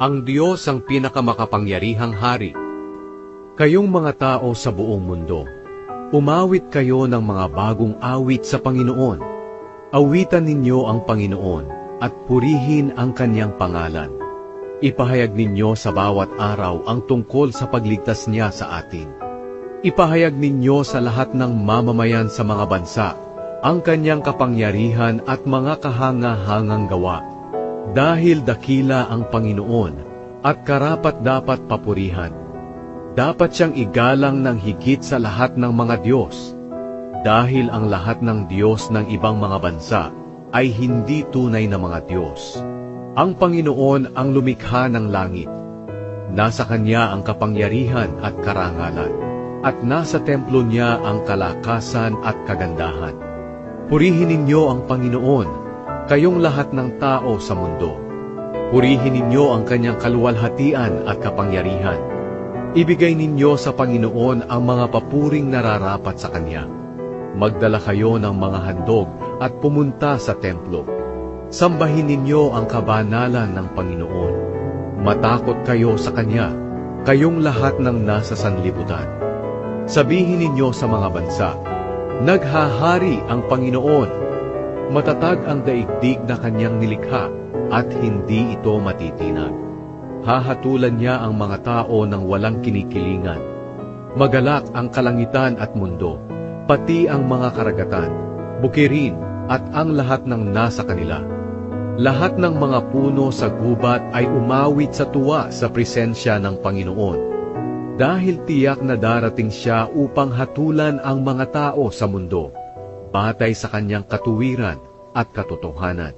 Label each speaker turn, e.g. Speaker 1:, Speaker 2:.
Speaker 1: Ang Diyos ang pinakamakapangyarihang hari. Kayong mga tao sa buong mundo, umawit kayo ng mga bagong awit sa Panginoon. Awitan ninyo ang Panginoon at purihin ang kanyang pangalan. Ipahayag ninyo sa bawat araw ang tungkol sa pagligtas niya sa atin. Ipahayag ninyo sa lahat ng mamamayan sa mga bansa ang kanyang kapangyarihan at mga kahanga-hangang gawa. Dahil dakila ang Panginoon at karapat-dapat papurihan. Dapat siyang igalang ng higit sa lahat ng mga Diyos. Dahil ang lahat ng Diyos ng ibang mga bansa ay hindi tunay na mga Diyos. Ang Panginoon ang lumikha ng langit. Nasa Kanya ang kapangyarihan at karangalan, at nasa templo niya ang kalakasan at kagandahan. Purihin ninyo ang Panginoon, kayong lahat ng tao sa mundo. Purihin ninyo ang Kanyang kaluwalhatian at kapangyarihan. Ibigay ninyo sa Panginoon ang mga papuring nararapat sa Kanya. Magdala kayo ng mga handog at pumunta sa templo. Sambahin ninyo ang kabanalan ng Panginoon. Matakot kayo sa Kanya, kayong lahat ng nasa sanlibutan. Sabihin ninyo sa mga bansa, naghahari ang Panginoon. Matatag ang daigdig na Kanyang nilikha at hindi ito matitinag. Hahatulan niya ang mga tao ng walang kinikilingan. Magalak ang kalangitan at mundo, pati ang mga karagatan, bukirin at ang lahat ng nasa kanila. Lahat ng mga puno sa gubat ay umawit sa tuwa sa presensya ng Panginoon. Dahil tiyak na darating siya upang hatulan ang mga tao sa mundo, batay sa kanyang katuwiran at katotohanan.